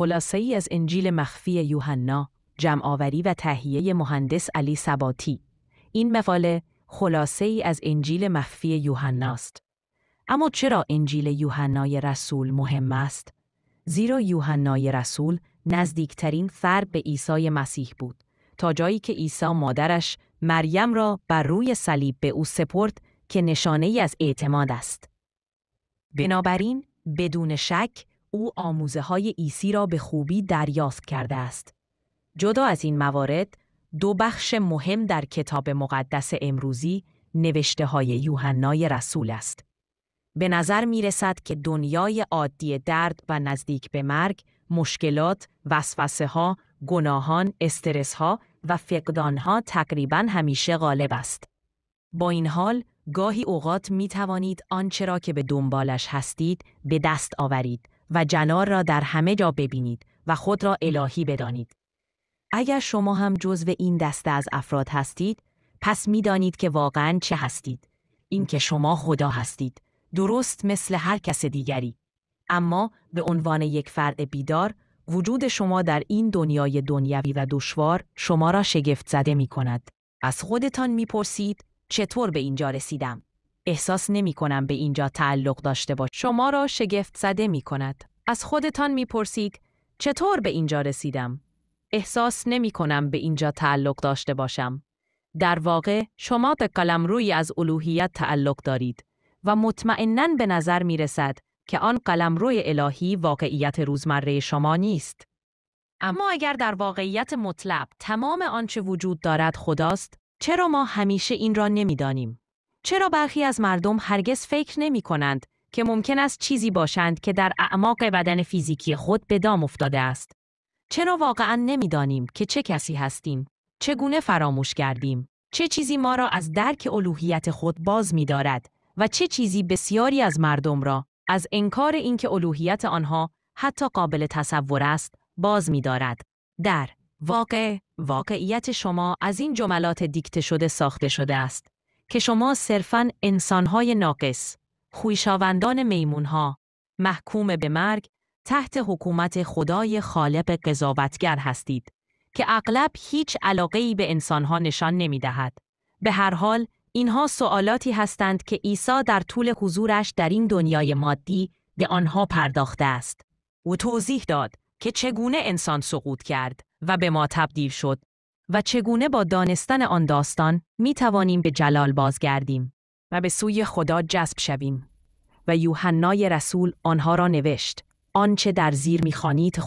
خلاصه‌ای از انجیل مخفی یوحنا، جمع‌آوری و تهیه مهندس علی ثباتی. این مقاله خلاصه‌ای از انجیل مخفی یوحناست. اما چرا انجیل یوحنای رسول مهم است؟ زیرا یوحنای رسول نزدیکترین فرد به عیسی مسیح بود، تا جایی که عیسی مادرش مریم را بر روی صلیب به او سپرد که نشانه‌ای از اعتماد است. بنابراین بدون شک او آموزه‌های عیسی را به خوبی دریافت کرده است. جدا از این موارد، دو بخش مهم در کتاب مقدس امروزی نوشته‌های یوحنای رسول است. به نظر می رسد که دنیای عادی درد و نزدیک به مرگ، مشکلات، وسوسه‌ها، گناهان، استرس‌ها و فقدان‌ها تقریباً همیشه غالب است. با این حال، گاهی اوقات می توانید آنچه را که به دنبالش هستید به دست آورید و جنار را در همه جا ببینید و خود را الهی بدانید. اگر شما هم جزو این دسته از افراد هستید، پس می دانید که واقعاً چه هستید. این که شما خدا هستید، درست مثل هر کس دیگری. اما به عنوان یک فرد بیدار، وجود شما در این دنیای دنیوی و دشوار شما را شگفت زده می کند. از خودتان می پرسید چطور به اینجا رسیدم؟ احساس نمی کنم به اینجا تعلق داشته باشم. شما را شگفت زده می کند. از خودتان می پرسید چطور به اینجا رسیدم؟ احساس نمی کنم به اینجا تعلق داشته باشم. در واقع شما به قلمرویی از الوهیت تعلق دارید و مطمئناً به نظر می رسد که آن قلمروی الهی واقعیت روزمره شما نیست. اما اگر در واقعیت مطلق تمام آنچه وجود دارد خداست، چرا ما همیشه این را نمی دانیم؟ چرا برخی از مردم هرگز فکر نمی کنند که ممکن است چیزی باشند که در اعماق بدن فیزیکی خود به دام افتاده است؟ چرا واقعاً نمی دانیم که چه کسی هستیم؟ چگونه فراموش کردیم؟ چه چیزی ما را از درک الوهیت خود باز می دارد و چه چیزی بسیاری از مردم را از انکار اینکه الوهیت آنها حتی قابل تصور است باز می دارد؟ در واقعیت شما از این جملات دیکته شده ساخته شده است که شما صرفاً انسان‌های ناقص، خویشاوندان میمون‌ها، محکوم به مرگ تحت حکومت خدای خالق قضاوتگر هستید که اغلب هیچ علاقه‌ای به انسان‌ها نشان نمی‌دهد. به هر حال اینها سوالاتی هستند که عیسی در طول حضورش در این دنیای مادی به آنها پرداخته است. او توضیح داد که چگونه انسان سقوط کرد و به ما تبدیل شد و چگونه با دانستن آن داستان می توانیم به جلال بازگردیم و به سوی خدا جذب شویم. و یوحنای رسول آنها را نوشت. آنچه در زیر می خوانید